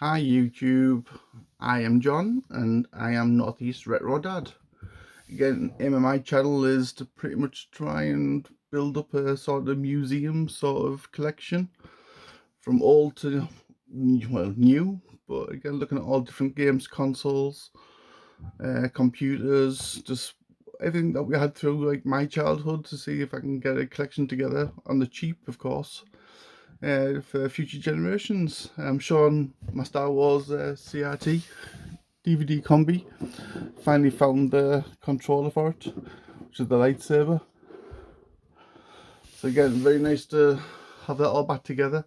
Hi YouTube, I am John and I am Northeast Retro Dad. Again, aim of my channel is to pretty much try and build up a sort of museum sort of collection from old to, well, new, but again looking at all different games, consoles, computers, just everything that we had through like my childhood to see if I can get a collection together on the cheap, of course. For future generations. I'm showing my Star Wars CRT DVD combi. Finally found the controller for it, which is the lightsaber. So again, very nice to have that all back together.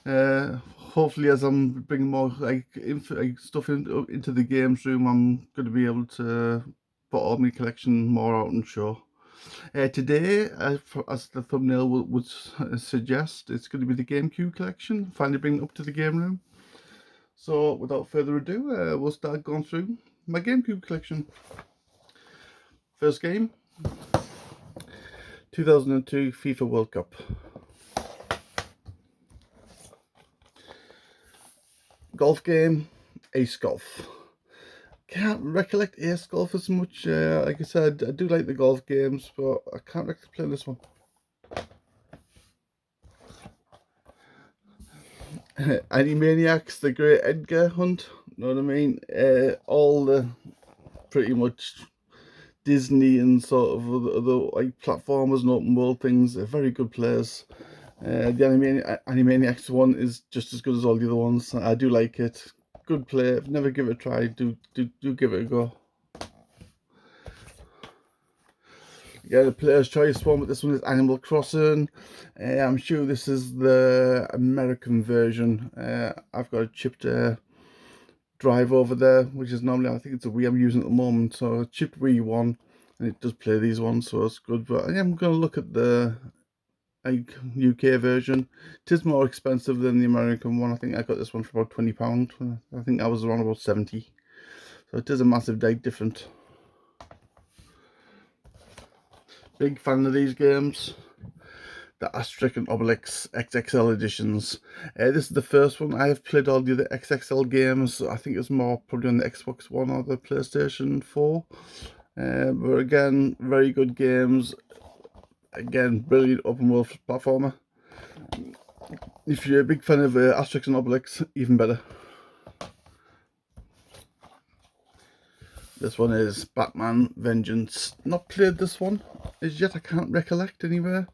Hopefully, as I'm bringing more stuff into the games room, I'm going to be able to put all my collection more out and show. Today, as the thumbnail would suggest, it's going to be the GameCube collection. Finally bring it up to the game room. So without further ado, we'll start going through my GameCube collection. First game, 2002 FIFA World Cup. Golf game, Ace Golf. Can't recollect Ace Golf as much. Like I said, I do like the golf games, but I can't recollect playing this one. Animaniacs, the Great Edgar Hunt, know what I mean? All the pretty much Disney and sort of other like platformers and open world things. They're very good players. The Animaniacs one is just as good as all the other ones. I do like it. Good play. I've never give it a try. Do give it a go. Yeah, the player's choice one, but this one is Animal Crossing. I'm sure this is the American version. I've got a chipped drive over there, which is normally, I think it's a Wii I'm using at the moment, so a chipped Wii one, and it does play these ones, so it's good. But I am going to look at the UK version. It is more expensive than the American one. I think I got this one for about £20. I think I was around about 70. So it is a massive different. Big fan of these games. The Asterix and Obelix XXL editions. This is the first one. I have played all the other XXL games. I think it's more probably on the Xbox One or the PlayStation 4. But again, very good games. Again, brilliant open world platformer. If you're a big fan of Asterix and Obelix, even better. This one is Batman Vengeance. Not played this one as yet. I can't recollect anywhere.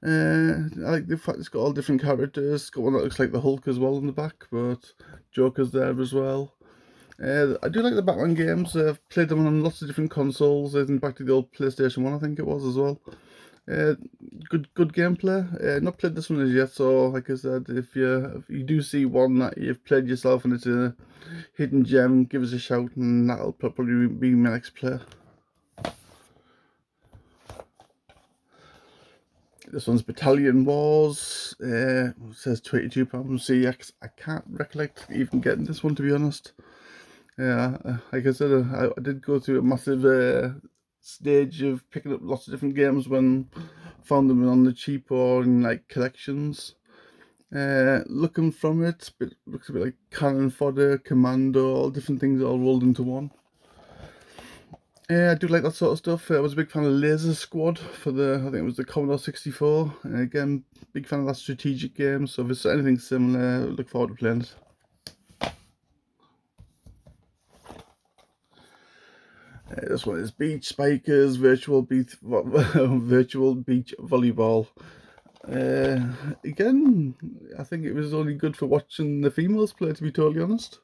I like the fact it's got all different characters. It's got one that looks like the Hulk as well in the back, but Joker's there as well. I do like the Batman games. I've played them on lots of different consoles, even back to the old PlayStation 1 I think it was as well. Good gameplay. Not played this one as yet, so like I said, if you do see one that you've played yourself and it's a hidden gem, give us a shout and that'll probably be my next play. This one's Battalion Wars. It says £22 CX. I can't recollect even getting this one, to be honest. Yeah, like I said, I did go through a massive stage of picking up lots of different games when I found them on the cheap or in like collections. Looking from it, looks a bit like Cannon Fodder, Commando, all different things all rolled into one. I do like that sort of stuff. I was a big fan of Laser Squad for I think it was the Commodore 64. Again, big fan of that strategic game, so if it's anything similar, look forward to playing it. This one is Beach Spikers Virtual Beach Volleyball. Again, I think it was only good for watching the females play, to be totally honest.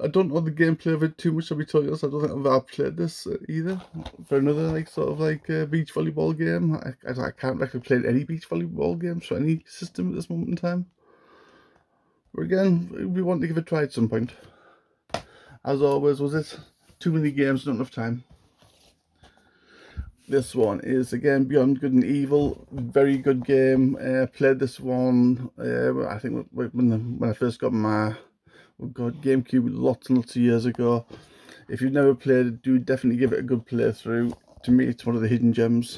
I don't know the gameplay of it too much, to be totally honest. I don't think I've ever played this either. For another beach volleyball game, I can't actually play any beach volleyball games for any system at this moment in time. But again, we want to give it a try at some point. As always, was it too many games, not enough time. This one is again Beyond Good and Evil. Very good game. Played this one. I think when I first got my GameCube lots and lots of years ago. If you've never played it, do definitely give it a good playthrough. To me, it's one of the hidden gems.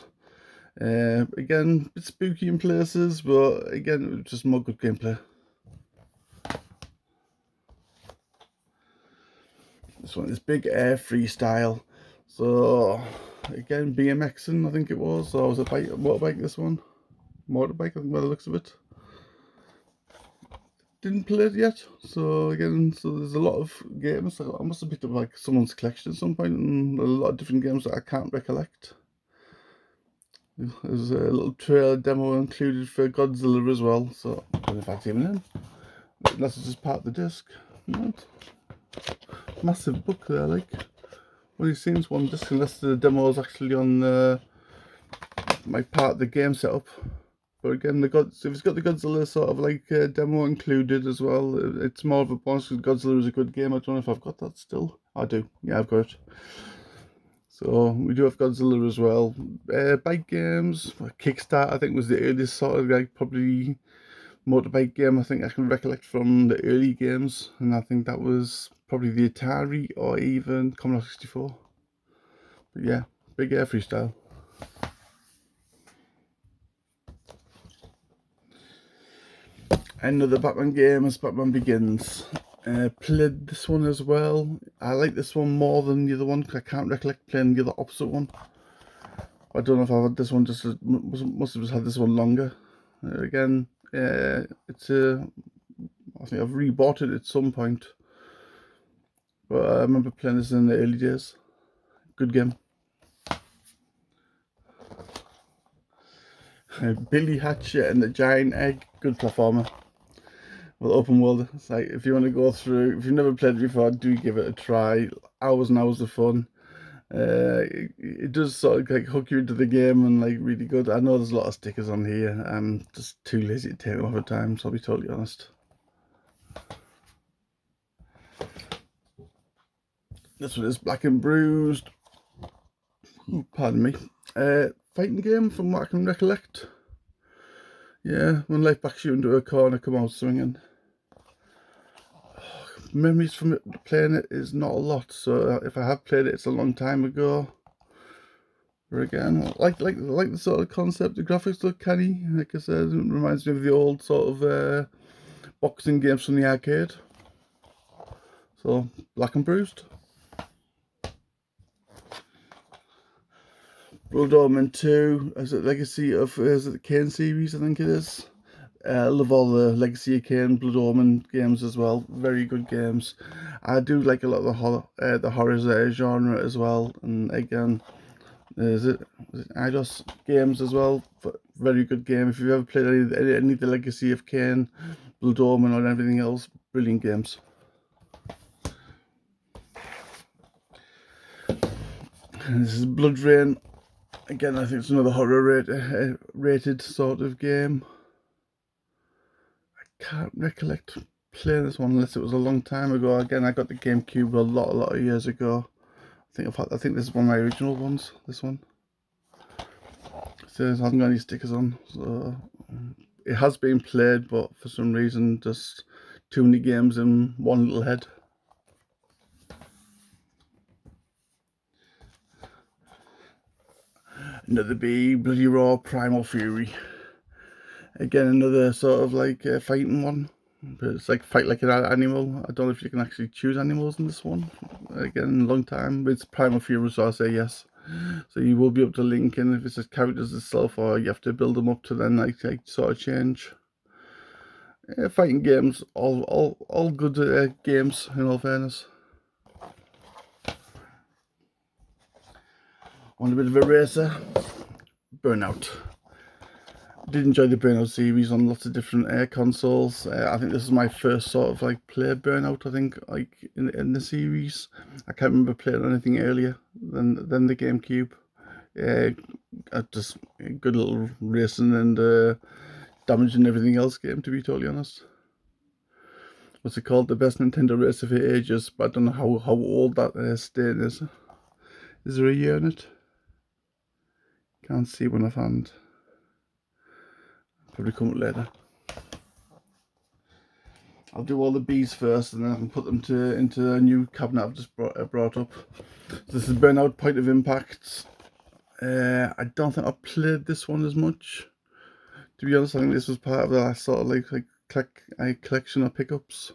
Again, a bit spooky in places, but again, it was just more good gameplay. This one is Big Air Freestyle. So again, BMXing, I think it was. So it was a motorbike. This one, motorbike. I think by the looks of it. Didn't play it yet. So again, there's a lot of games. I must have picked up like someone's collection at some point, and a lot of different games that I can't recollect. There's a little trailer demo included for Godzilla as well. So I don't know if that's even in. Unless it's just part of the disc. Right. Massive book there, like. Well, it seems one disc, unless the demo is actually on my part of the game setup. But again, if it's got the Godzilla sort of like demo included as well, it's more of a bonus because Godzilla is a good game. I don't know if I've got that still. I do. Yeah, I've got it. So we do have Godzilla as well. Bike games, Kickstart I think was the earliest sort of like probably motorbike game I think I can recollect from the early games, and I think that was probably the Atari or even Commodore 64. But yeah, Big Air Freestyle. Another Batman game is Batman Begins. Played this one as well. I like this one more than the other one because I can't recollect playing the other opposite one. I don't know if I've had this one must have just had this one longer. Again, it's I think I've rebought it at some point, but I remember playing this in the early days. Good game. Billy Hatchet and the Giant Egg, good platformer. Well, open world. It's like if you want to go through, if you've never played it before, do give it a try. Hours and hours of fun. It does sort of like hook you into the game and like really good. I know there's a lot of stickers on here. I'm just too lazy to take them off at times, I'll be totally honest. This one is Black and Bruised. Pardon me. Fighting game from what I can recollect. Yeah, when life backs you into a corner, come out swinging. Memories from it, playing it is not a lot, so if I have played it, it's a long time ago. But again, like the sort of concept. The graphics look canny. Like I said, it reminds me of the old sort of boxing games from the arcade. So Black and Bruised. Blood Omen 2 as a legacy of is it the Kane series, I think it is. I love all the Legacy of Kane, Blood Omen games as well. Very good games. I do like a lot of the horror genre as well. And again, is it Eidos games as well? Very good game. If you've ever played any of the Legacy of Kane, Blood Omen, or everything else, brilliant games. And this is Blood Rain. Again, I think it's another horror rated sort of game. I can't recollect playing this one unless it was a long time ago. Again, I got the GameCube a lot of years ago. I think this is one of my original ones. This one. So it hasn't got any stickers on, so it has been played, but for some reason, just too many games in one little head. Another B, Bloody Raw Primal Fury. Again, another sort of like fighting one. But it's like fight like an animal. I don't know if you can actually choose animals in this one. Again, long time. It's Primal Fury, so I say yes. So you will be able to link in if it's just characters itself, or you have to build them up to then like sort of change. Fighting games, all good games in all fairness. Want a bit of a racer? Burnout. Did enjoy the Burnout series on lots of different consoles. I think this is my first sort of like play Burnout. I think like in the series. I can't remember playing anything earlier than the GameCube. Just a good little racing and damaging everything else game, to be totally honest. What's it called? The best Nintendo racer for ages, but I don't know how old that state is. Is there a year in it? Can't see when I found. Probably come up later. I'll do all the B's first, and then I can put them into a new cabinet I've just brought up. So this is Burnout Point of Impact. I don't think I've played this one as much. To be honest, I think this was part of the last sort of like collection of pickups.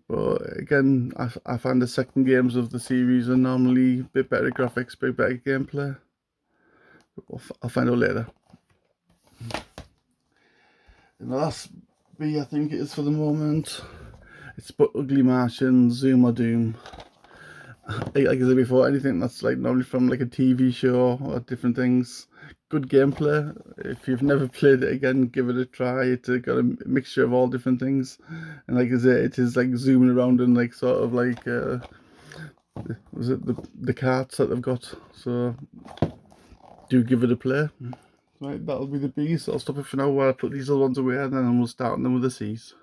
But again, I find the second games of the series are normally a bit better graphics, bit better gameplay. I'll find out later. And the last B I think it is for the moment. It's But Ugly Martian, Zoom or Doom. Like I said before, anything that's like normally from like a TV show or different things. Good gameplay. If you've never played it, again, give it a try. It's got a mixture of all different things, and like I said, it is like zooming around and like sort of like was it the carts that they've got? So do give it a play. Right, that'll be the B's. I'll stop it for now while I put these other ones away, and then we'll start on them with the C's.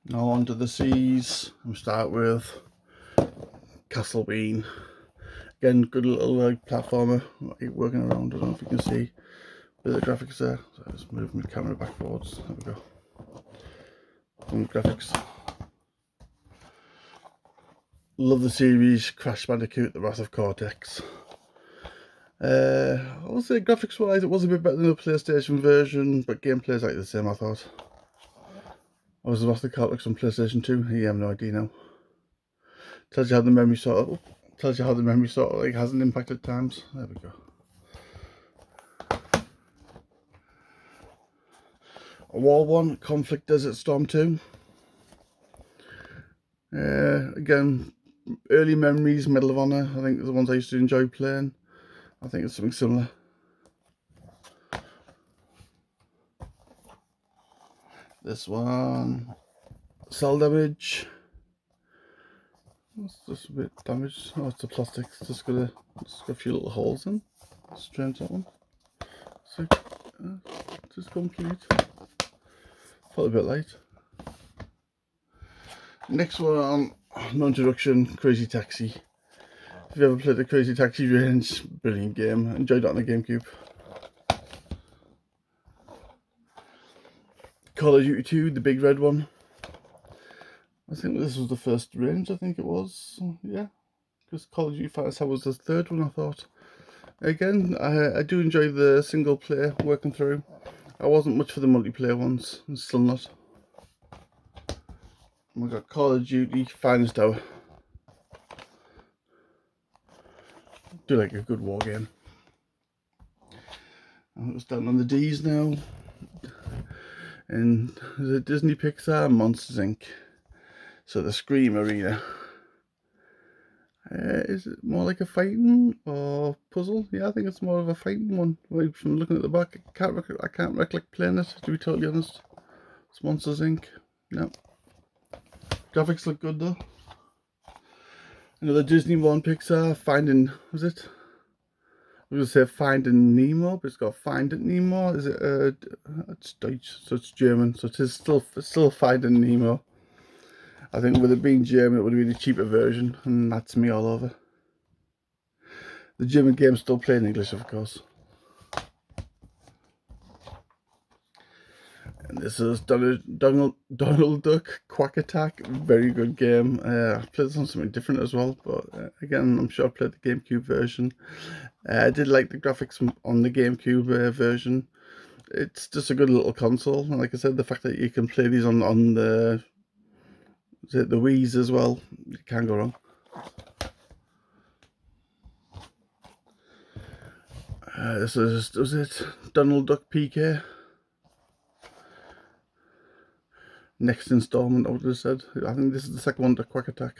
Now on to the C's. We'll start with Castle Bean. Again, good little like platformer, working around. I don't know if you can see a bit of the graphics there. So I just move my camera backwards. There we go. Some graphics. Love the series Crash Bandicoot: The Wrath of Cortex. I would say graphics wise it was a bit better than the PlayStation version, but gameplay is like the same, I thought. I was about to Cortex on PlayStation 2. Yeah, I have no idea now. Tells you how the memory sort of like has an impact at times. There we go. A War 1, Conflict Desert Storm 2. Again, early memories, Medal of Honor. I think the ones I used to enjoy playing. I think it's something similar. This one, Cell Damage. It's just a bit damaged. Oh, it's the plastic. It's just got a few little holes in. Strange that one. So, just complete. Felt a bit light. Next one, no introduction, Crazy Taxi. If you ever played the Crazy Taxi range, brilliant game. Enjoyed that on the GameCube. Call of Duty 2, the big red one. I think this was the first range, I think it was. Yeah, because Call of Duty Fighter was the third one, I thought. Again, I do enjoy the single player working through. I wasn't much for the multiplayer ones, I'm still not. We've got Call of Duty Finest Hour. Do like a good war game. And it's down on the D's now. And the Disney Pixar Monsters Inc. So the Scream Arena. Is it more like a fighting or puzzle? Yeah, I think it's more of a fighting one. Right, from looking at the back, I can't recollect playing it, to be totally honest. It's Monsters Inc. No. Graphics look good though. Another Disney one, Pixar, Finding, was it? I was going to say Finding Nemo, but it's got Finding Nemo. Is it? It's Deutsch, so it's German. So it is still Finding Nemo. I think with it being German, it would have been a cheaper version, and that's me all over. The German game's still playing English, of course. And this is Donald Duck Quack Attack. Very good game. I played this on something different as well, but again, I'm sure I played the GameCube version. I did like the graphics on the GameCube version. It's just a good little console, and like I said, the fact that you can play these on the Wii's as well, you can't go wrong. This was it, Donald Duck PK. Next installment, I would have said. I think this is the second one to Quack Attack.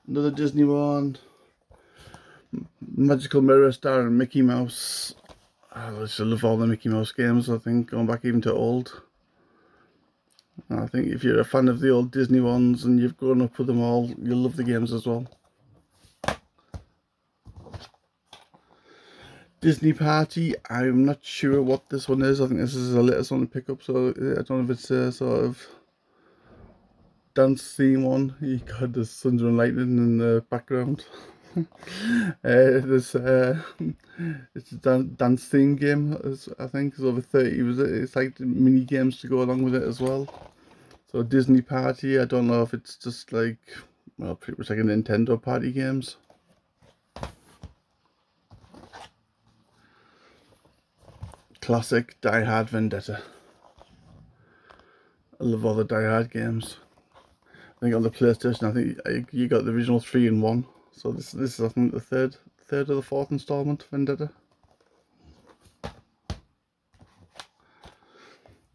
Another Disney one. Magical Mirror starring Mickey Mouse. I just love all the Mickey Mouse games, I think, going back even to old. I think if you're a fan of the old Disney ones and you've grown up with them all, you'll love the games as well. Disney Party, I'm not sure what this one is. I think this is the latest one to pick up, so I don't know if it's a sort of dance theme one. You got the thunder and lightning in the background. It's a dance theme game, I think. It's over 30. It's like mini games to go along with it as well. So Disney Party, I don't know if it's just like, well, pretty much like a Nintendo party games. Classic Die Hard Vendetta. I love all the Die Hard games. I think on the PlayStation, I think you got the original 3 in 1. So this is I think the third or the fourth installment, Vendetta.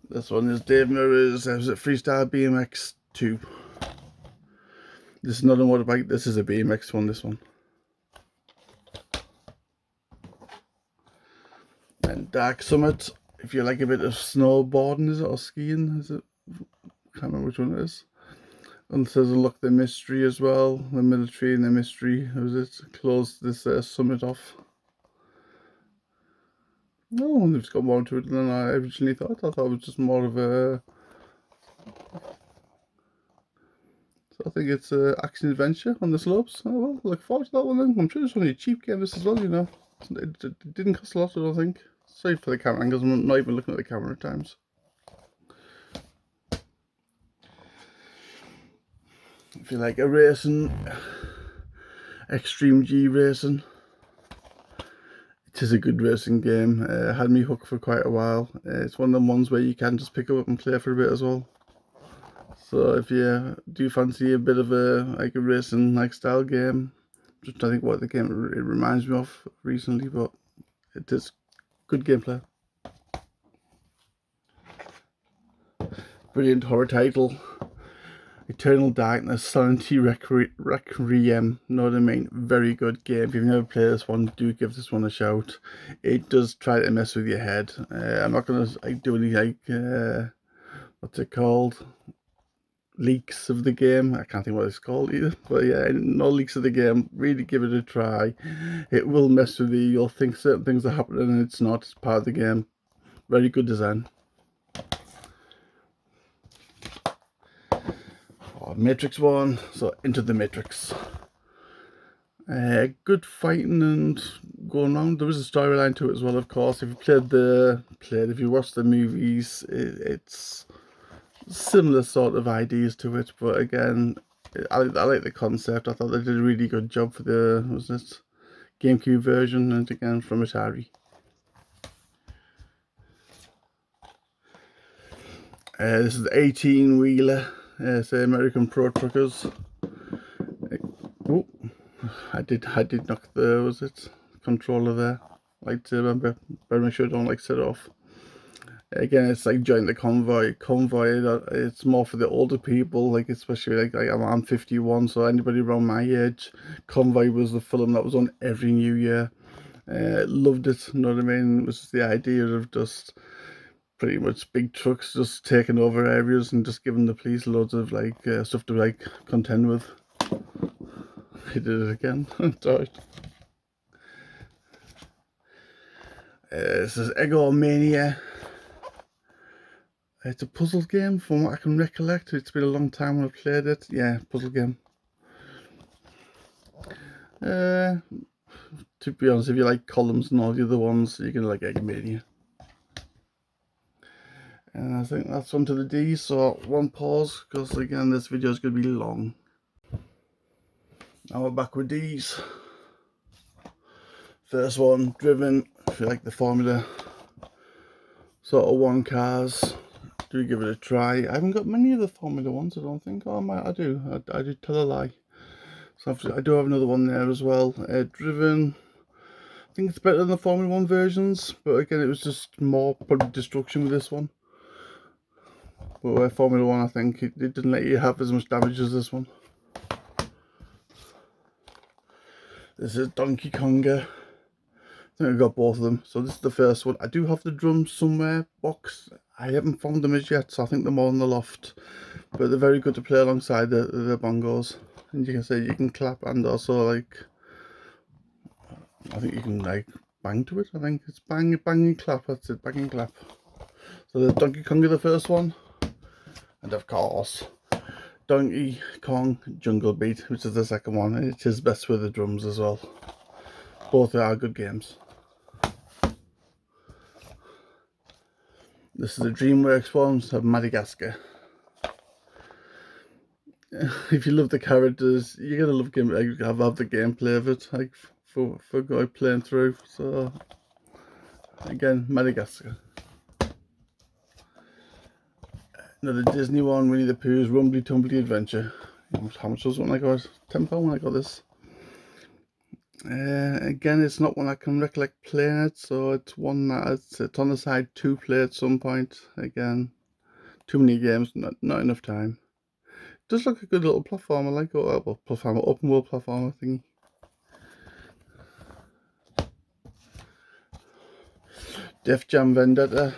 This one is Dave Mirra's Freestyle BMX 2. This is not a motorbike, this is a BMX one, this one. And Dark Summit, if you like a bit of snowboarding, is it, or skiing, is it? Can't remember which one it is. And it says Unlock the Mystery as well, the military and the mystery, was it? Close this summit off. No, it's got more to it than I originally thought. I thought it was just more of a... So I think it's an action adventure on the slopes. Oh well, look forward to that one then. I'm sure it's only a cheap game this as well, you know. It didn't cost a lot, I don't think. Sorry for the camera angles, I'm not even looking at the camera at times. If you like a racing, Extreme G Racing, it is a good racing game. Had me hooked for quite a while. It's one of them ones where you can just pick up and play for a bit as well. So if you do fancy a bit of a racing style game, just trying to think what the game it reminds me of recently, but it is good gameplay. Brilliant horror title. Eternal Darkness, Sanity Requiem, know what I mean? Very good game. If you've never played this one, do give this one a shout. It does try to mess with your head. I'm not going to do any what's it called? Leaks of the game. I can't think what it's called either. But yeah, no leaks of the game. Really give it a try. It will mess with you. You'll think certain things are happening and it's not. It's part of the game. Very good design. Matrix 1, so Into the Matrix. Good fighting and going around. There is a storyline to it as well, of course. If you if you watch the movies, it's similar sort of ideas to it. But again, I like the concept. I thought they did a really good job for the GameCube version, and again from Atari. This is the 18-wheeler. Say American Pro Truckers. Oh, I did knock the controller there. Like to remember, better make sure I don't set it off. Again, it's like join the convoy. It's more for the older people, like especially like I'm 51, so anybody around my age. Convoy was the film that was on every New Year. Loved it. You know what I mean? It was just the idea of just pretty much big trucks just taking over areas and just giving the police loads of stuff to contend with. I did it again. Sorry. This is Egomania. It's a puzzle game from what I can recollect. It's been a long time when I've played it. Yeah, puzzle game. To be honest, if you like columns and all the other ones, you're gonna like Egomania. And I think that's onto the D, so one pause, because again this video is going to be long. Now we're back with D's. First one, Driven, if you like the Formula sort of one cars, do give it a try. I haven't got many of the Formula ones, I don't think. Oh, I do. I did tell a lie. So I do have another one there as well. Driven, I think it's better than the Formula 1 versions, but again it was just more probably destruction with this one. But where Formula 1, I think it didn't let you have as much damage as this one. This is Donkey Konga. I think I got both of them. So this is the first one. I do have the drums somewhere boxed. I haven't found them as yet, so I think they're more in the loft. But they're very good to play alongside the bongos. And you can say you can clap and also I think you can bang to it. I think it's bang and clap. That's it, bang and clap. So the Donkey Konga, the first one. And of course, Donkey Kong Jungle Beat, which is the second one. It is best with the drums as well. Both are good games. This is a DreamWorks one of Madagascar. If you love the characters, you're gonna love have the gameplay of it, for going playing through. So again, Madagascar. Another Disney one, Winnie the Pooh's Rumbly Tumbly Adventure. How much was it when I got it? £10 when I got this. Again, it's not one I can recollect playing it, so it's one that it's on the side to play at some point. Again, too many games, not enough time. Does look a good little platformer, like well, platformer, open world platformer thingy. Def Jam Vendetta.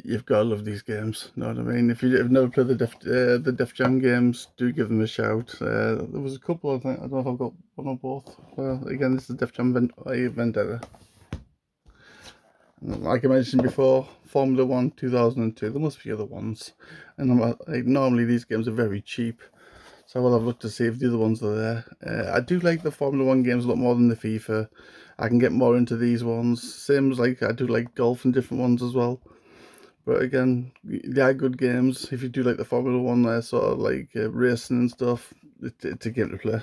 You've got to love these games. Know what I mean? If you've never played the Def Jam games, do give them a shout. There was a couple. I think I don't know if I've got one or both. Well, again, this is Def Jam Vendetta. Like I mentioned before, Formula 1 2002. There must be other ones, and like, normally these games are very cheap. So I'll have a look to see if the other ones are there. I do like the Formula 1 games a lot more than the FIFA. I can get more into these ones. Same as like I do like golf and different ones as well. But again, they are good games. If you do like the Formula 1, they're sort of like racing and stuff, it's a game to play.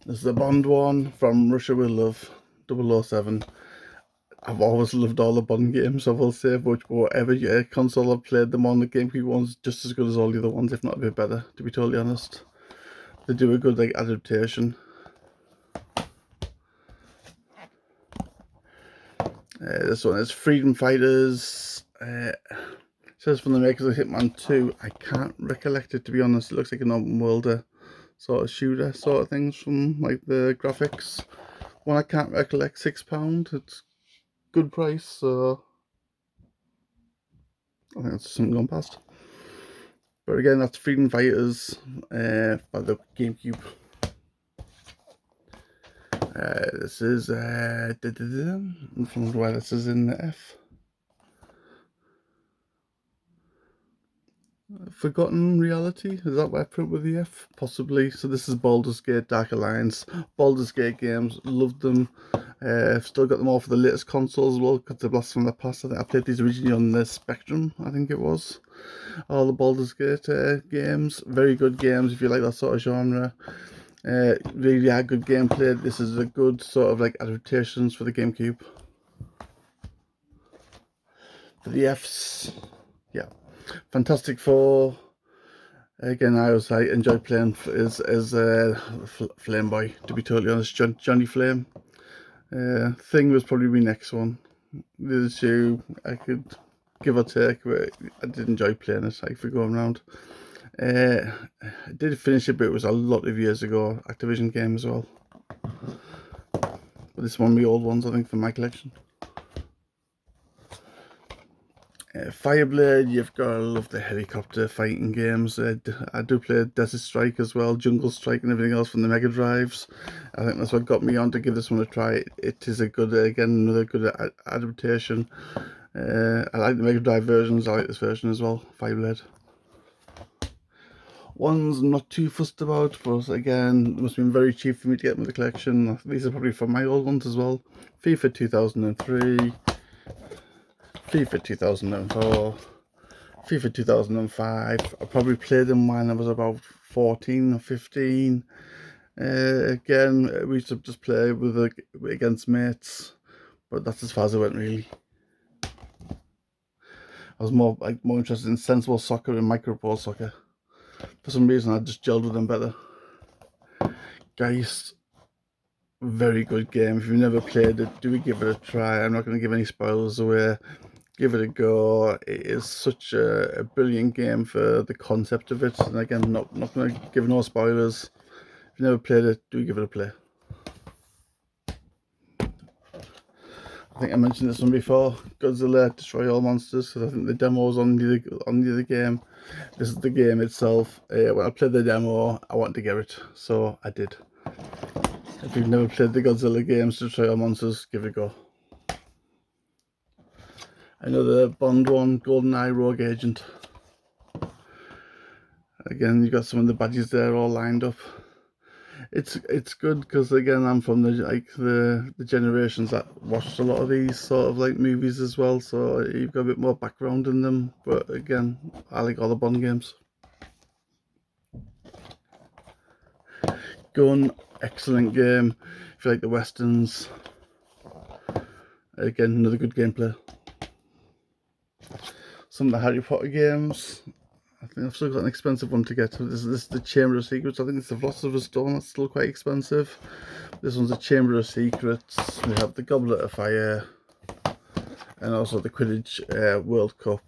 There's the Bond one from Russia with Love, 007. I've always loved all the Bond games, I will say, but whatever console I've played them on, the GameCube one's just as good as all the other ones, if not a bit better, to be totally honest. They do a good like adaptation. This one is Freedom Fighters. Says from the makers of Hitman 2. I can't recollect it, to be honest. It looks like an open world sort of shooter sort of things from like the graphics. One I can't recollect, £6. It's good price, so I think that's something gone past. But again, that's Freedom Fighters by the GameCube. This is from where this is in the F. Forgotten Reality, is that where I put with the F? Possibly. So this is Baldur's Gate Dark Alliance. Baldur's Gate games, loved them. I've still got them all for the latest consoles as well, because they're blast from the past. I think I played these originally on the Spectrum, I think it was. All the Baldur's Gate games, very good games if you like that sort of genre. Really are good gameplay. This is a good sort of like adaptations for the GameCube. For the Fs, yeah. Fantastic Four. Again, I enjoy playing as Flame Boy, to be totally honest. Johnny Flame. Thing was probably my next one. The other two I could give or take, but I did enjoy playing it, like, for going around. I did finish it, but it was a lot of years ago. Activision game as well. But this is one of the old ones, I think, from my collection. Fireblade, you've got to love the helicopter fighting games. I do play Desert Strike as well, Jungle Strike and everything else from the Mega Drives. I think that's what got me on to give this one a try. It is a good, again, another good adaptation. I like the Mega Drive versions, I like this version as well, Fireblade. Ones I'm not too fussed about, but again, it must have been very cheap for me to get them in the collection. These are probably from my old ones as well. FIFA 2003. FIFA 2004, FIFA 2005. I probably played them when I was about 14 or 15. Again, we used to just play against mates, but that's as far as I went really. I was more interested in sensible soccer and micro soccer. For some reason, I just gelled with them better. Geist, very good game. If you've never played it, do give it a try. I'm not going to give any spoilers away. Give it a go. It is such a brilliant game for the concept of it. And again, not going to give no spoilers. If you've never played it, do give it a play. I think I mentioned this one before. Godzilla Destroy All Monsters, because I think the demo was on the other game. This is the game itself. When I played the demo, I wanted to get it, so I did. If you've never played the Godzilla games, Destroy All Monsters, give it a go. Another Bond one, GoldenEye Rogue Agent. Again, you got some of the badges there all lined up. It's good because again, I'm from the generations that watched a lot of these sort of like movies as well, so you've got a bit more background in them. But again, I like all the Bond games. Gun, excellent game. If you like the westerns, again, another good gameplay. some of the Harry Potter games. I think I've still got an expensive one to get. This is the Chamber of Secrets. I think it's the Philosopher's Stone. That's still quite expensive. This one's the Chamber of Secrets. We have the Goblet of Fire, and also the Quidditch World Cup.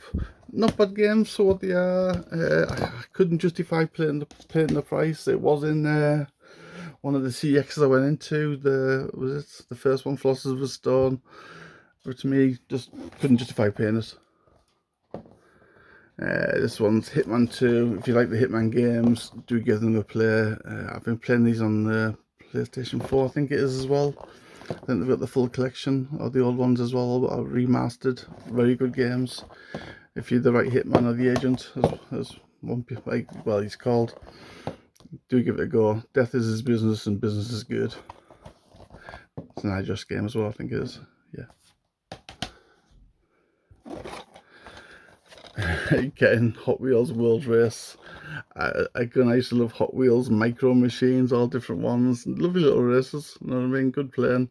Not bad games for what they are. I couldn't justify paying the price. It was in one of the CXs I went into. The first one, Philosopher's Stone, but to me, just couldn't justify paying it. This one's Hitman 2. If you like the Hitman games, do give them a play. I've been playing these on the PlayStation 4, I think it is as well. I think they've got the full collection of the old ones as well, remastered. Very good games. If you're the right Hitman or the Agent, as one well he's called, do give it a go. Death is his business and business is good. It's an iJust game as well, I think it is. Yeah. Getting Hot Wheels World Race. Again, I used to love Hot Wheels micro machines, all different ones. Lovely little races, you know what I mean? Good playing.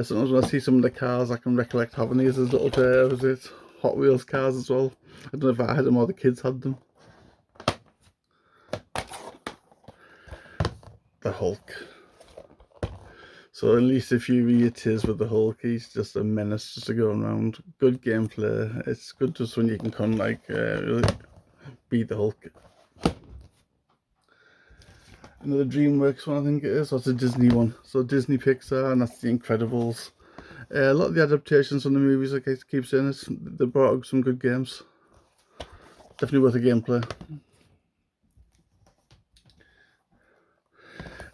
Sometimes when I see some of the cars, I can recollect having these as little Hot Wheels cars as well. I don't know if I had them or the kids had them. The Hulk. So at least if you it is with the Hulk, he's just a menace just to go around. Good gameplay. It's good just when you can come really beat the Hulk. Another DreamWorks one, I think it is. That's a Disney one. So Disney Pixar, and that's The Incredibles. A lot of the adaptations from the movies, like I keep saying, they brought out some good games. Definitely worth a gameplay.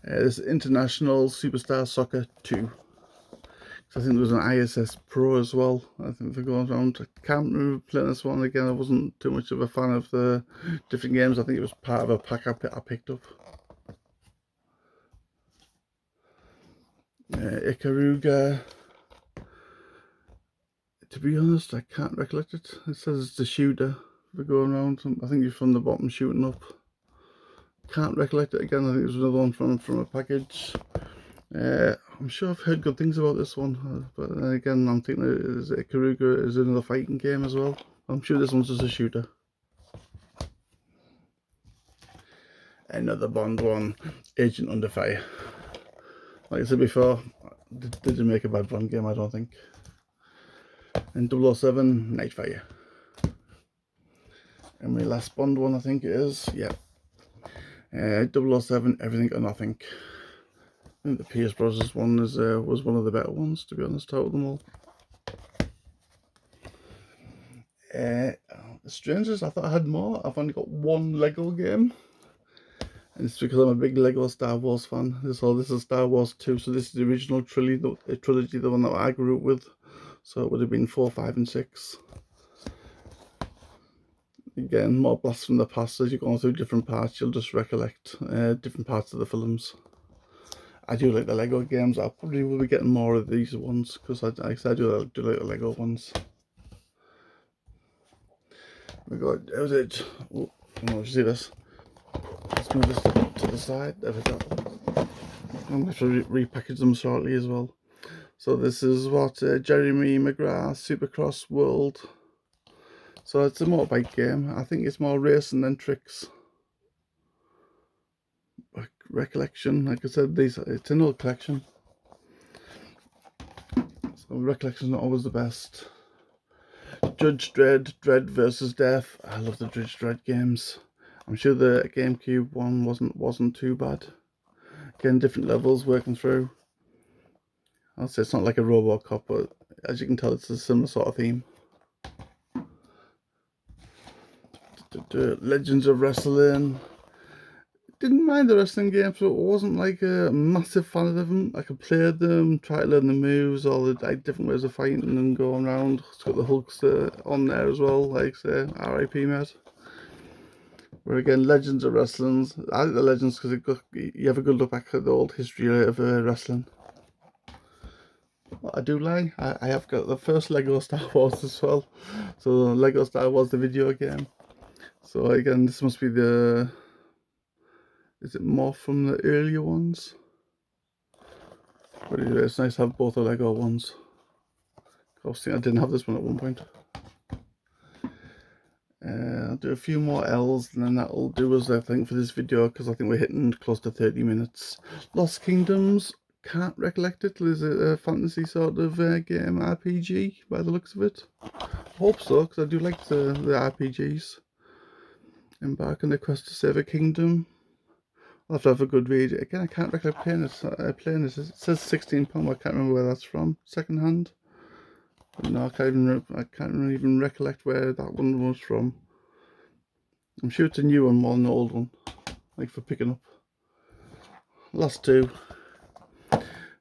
This International Superstar Soccer 2. I think there was an ISS Pro as well. I think they're going around. I can't remember playing this one again. I wasn't too much of a fan of the different games. I think it was part of a pack I picked up. Ikaruga. To be honest, I can't recollect it. It says it's a shooter. We're going around. I think you're from the bottom shooting up. Can't recollect it again. I think it was another one from a package. I'm sure I've heard good things about this one, but then again, I'm thinking Ikaruga is another fighting game as well. I'm sure this one's just a shooter. Another Bond one, Agent Under Fire. Like I said before, they didn't make a bad Bond game, I don't think. And 007, Nightfire. And my last Bond one, I think it is, yeah. 007, Everything or Nothing. I think the Pierce Brothers one was one of the better ones, to be honest, out of them all. The strangest, I thought I had more. I've only got one Lego game. And it's because I'm a big Lego Star Wars fan. This is Star Wars 2, so this is the original trilogy, the one that I grew up with. So it would have been 4, 5 and 6. Again, more blasts from the past. As you're going through different parts, you'll just recollect different parts of the films. I do like the Lego games. I probably will be getting more of these ones because I do like the Lego ones. We got, how's it? Oh, I don't know if you see this. Let's move this to the side. There we go. I'm going to repackage them shortly as well. So this is what Jeremy McGrath Supercross World. So it's a motorbike game. I think it's more racing than tricks. Recollection, like I said, it's an old collection. So recollection's not always the best. Judge Dredd, Dredd versus Death. I love the Judge Dredd games. I'm sure the GameCube one wasn't too bad. Again, different levels working through. I'll say it's not like a RoboCop, but as you can tell, it's a similar sort of theme. Legends of Wrestling. Didn't mind the wrestling games, but I wasn't like a massive fan of them. I could play them, try to learn the moves, all the different ways of fighting and going around. It's got the Hulkster on there as well, like say R.I.P. mate. Where again, Legends of Wrestling. I like the Legends because you have a good look back at the old history of wrestling. What I do like, I have got the first Lego Star Wars as well. So Lego Star Wars, the video game. So again, this must be the... Is it more from the earlier ones? But anyway, it's nice to have both the Lego ones. I didn't have this one at one point. I'll do a few more L's and then that'll do us, I think, for this video, because I think we're hitting close to 30 minutes. Lost Kingdoms, can't recollect it. Is it a fantasy sort of game, RPG, by the looks of it? I hope so, because I do like the RPGs. Embark on the quest to save a kingdom. I'll have to have a good read. Again, I can't recollect playing it. It says £16, I can't remember where that's from. Second hand. No, I can't even recollect where that one was from. I'm sure it's a new one more than an old one, like for picking up. Last two.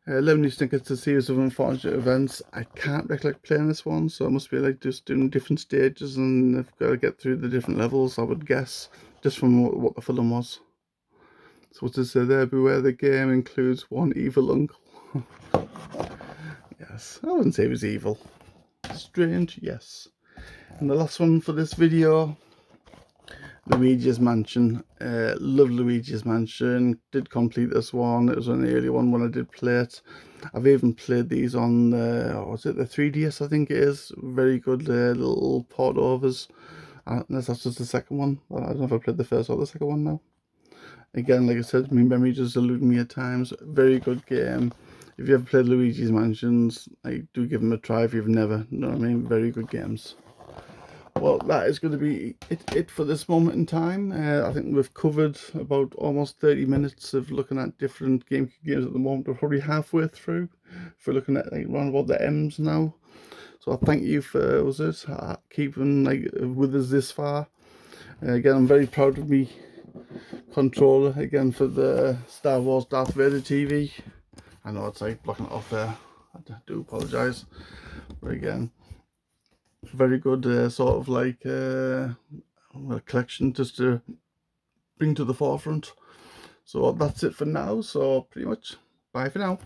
11 new snickers to a series of unfortunate events. I can't recollect playing this one, so it must be like just doing different stages and I've got to get through the different levels, I would guess, just from what the film was. So what does it say there? Beware the game includes one evil uncle. Yes, I wouldn't say he was evil. Strange, yes. And the last one for this video, Luigi's Mansion. Love Luigi's Mansion. Did complete this one. It was an early one when I did play it. I've even played these on the, was it the 3DS, I think it is. Very good little port overs. Unless that's just the second one. I don't know if I played the first or the second one now. Again, like I said, my memory just eluded me at times. Very good game. If you ever played Luigi's Mansions, do give them a try if you've never. You know what I mean? Very good games. Well, that is going to be it for this moment in time. I think we've covered about almost 30 minutes of looking at different GameCube games at the moment. We're probably halfway through. If we're looking at around about the M's now. So I thank you for keeping with us this far. Again, I'm very proud of me controller again for the Star Wars Darth Vader TV. I know it's like blocking it off there. I do apologise. But again, very good sort of like collection just to bring to the forefront. So that's it for now. So pretty much bye for now.